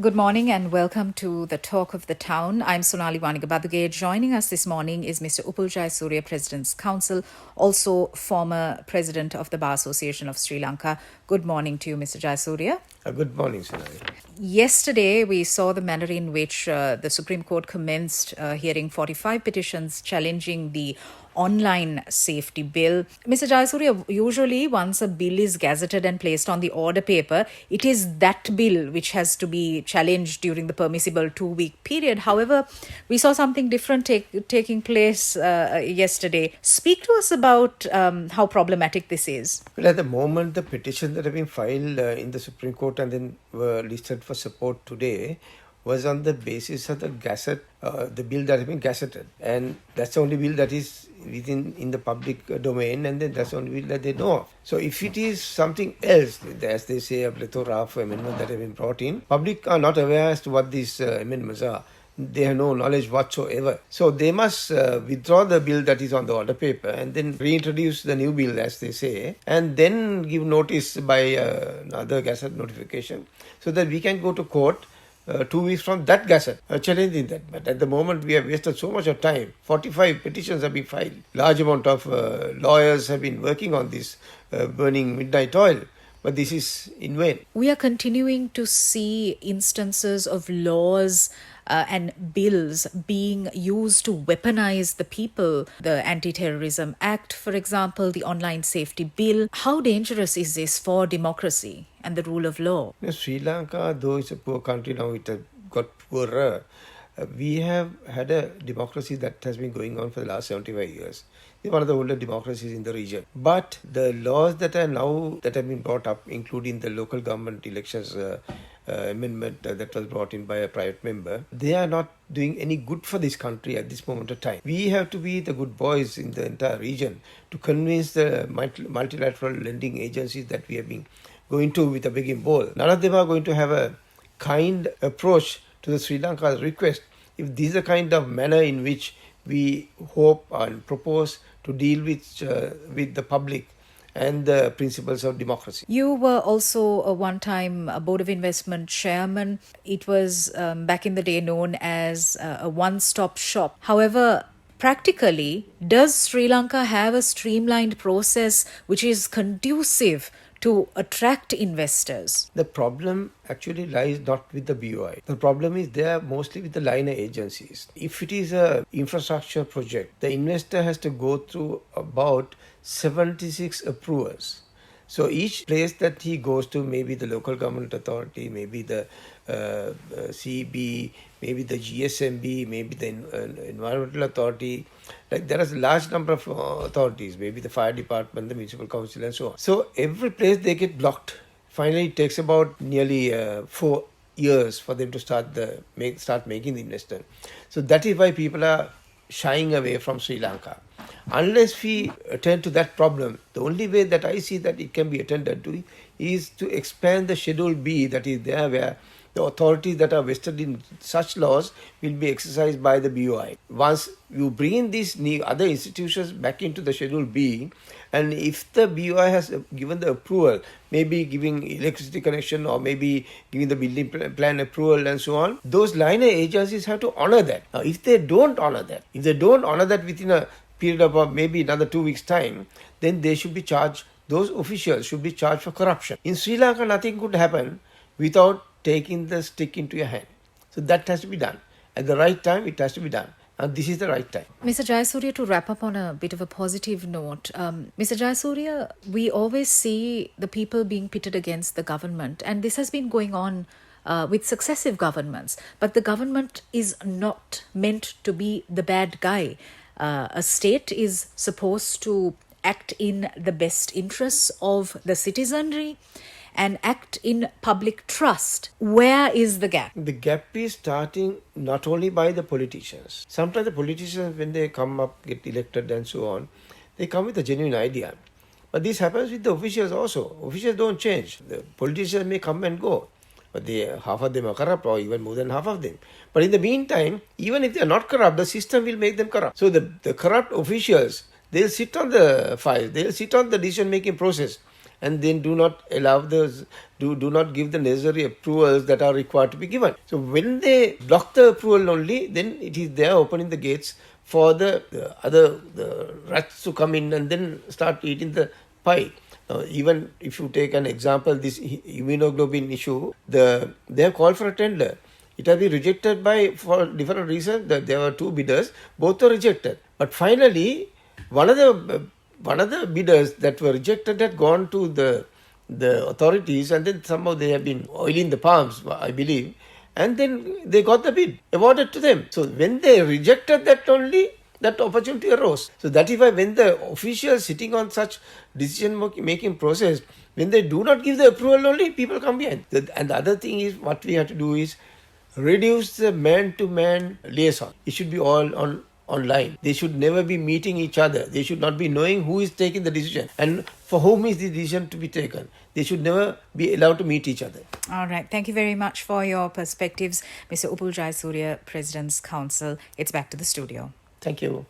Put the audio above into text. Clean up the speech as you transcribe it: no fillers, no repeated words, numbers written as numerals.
Good morning and welcome to the Talk of the Town. I'm Sonali Wanigabadage. Joining us this morning is Mr. Upul Jayasuriya, President's Council, also former President of the Bar Association of Sri Lanka. Good morning to you, Mr. Jayasuriya. Good morning, Sonali. Yesterday, we saw the manner in which the Supreme Court commenced hearing 45 petitions challenging the online safety bill. Mr. Jayasuriya, usually once a bill is gazetted and placed on the order paper, it is that bill which has to be challenged during the permissible 2-week period. However, we saw something different taking place yesterday. Speak to us about how problematic this is. Well, at the moment, the petitions that have been filed in the Supreme Court and then were listed for support today was on the basis of the gazette, the bill that has been gazetted. And that's the only bill that is in the public domain, and then that's the only bill that they know of. So if it is something else, as they say, a plethora of amendments that have been brought in, public are not aware as to what these amendments are. They have no knowledge whatsoever. So they must withdraw the bill that is on the order paper and then reintroduce the new bill, as they say, and then give notice by another gazette notification so that we can go to court 2 weeks from that gazette, challenging that. But at the moment, we have wasted so much of time. 45 petitions have been filed. Large amount of lawyers have been working on this, burning midnight oil. But this is in vain. We are continuing to see instances of laws and bills being used to weaponize the people. The Anti-Terrorism Act, for example, the Online Safety Bill. How dangerous is this for democracy and the rule of law? Sri Lanka, though it's a poor country now, it has got poorer. We have had a democracy that has been going on for the last 75 years. It's one of the older democracies in the region. But the laws that have been brought up, including the local government elections amendment that was brought in by a private member, they are not doing any good for this country at this moment of time. We have to be the good boys in the entire region to convince the multilateral lending agencies that we have been going to with a begging bowl. None of them are going to have a kind approach to the Sri Lanka's request if this is the kind of manner in which we hope and propose to deal with the public and the principles of democracy. You were also a one-time Board of Investment chairman. It was back in the day known as a one-stop shop. However, practically, does Sri Lanka have a streamlined process which is conducive to attract investors? The problem actually lies not with the BOI. The problem is there mostly with the liner agencies. If it is an infrastructure project, the investor has to go through about 76 approvals. So each place that he goes to, maybe the local government authority, maybe the CB, maybe the GSMB, maybe the environmental authority, like there is a large number of authorities, maybe the fire department, the municipal council and so on. So every place they get blocked. Finally, it takes about nearly 4 years for them to start making the investment. So that is why people are shying away from Sri Lanka. Unless we attend to that problem, the only way that I see that it can be attended to is to expand the Schedule B that is there, where the authorities that are vested in such laws will be exercised by the BOI. Once you bring in these other institutions back into the Schedule B, and if the BOI has given the approval, maybe giving electricity connection or maybe giving the building plan approval and so on, those liner agencies have to honor that. Now, if they don't honor that within a period of maybe another 2 weeks' time, then they should be charged, those officials should be charged for corruption. In Sri Lanka, nothing could happen without taking the stick into your hand. So that has to be done. At the right time, it has to be done. And this is the right time. Mr. Jayasuriya, to wrap up on a bit of a positive note, Mr. Jayasuriya, we always see the people being pitted against the government, and this has been going on with successive governments. But the government is not meant to be the bad guy. A state is supposed to act in the best interests of the citizenry and act in public trust. Where is the gap? The gap is starting not only by the politicians. Sometimes the politicians, when they come up, get elected and so on, they come with a genuine idea. But this happens with the officials also. Officials don't change. The politicians may come and go, but half of them are corrupt, or even more than half of them. But in the meantime, even if they are not corrupt, the system will make them corrupt. So the corrupt officials, they'll sit on the files, they'll sit on the decision-making process, and then do not allow do not give the necessary approvals that are required to be given. So when they block the approval only, then it is there opening the gates for the rats to come in and then start eating the pie. Even if you take an example, this immunoglobulin issue, they have called for a tender. It has been rejected for different reasons. That there were two bidders, both were rejected. But finally, one of the bidders that were rejected had gone to the authorities, and then somehow they have been oiling the palms, I believe, and then they got the bid awarded to them. So when they rejected that only, that opportunity arose. So that is why when the officials sitting on such decision making process, when they do not give the approval only, people come behind. And the other thing is, what we have to do is reduce the man-to-man liaison. It should be all online. They should never be meeting each other. They should not be knowing who is taking the decision and for whom is the decision to be taken. They should never be allowed to meet each other. All right. Thank you very much for your perspectives, Mr. Upul Jayasuriya, President's Council. It's back to the studio. Thank you.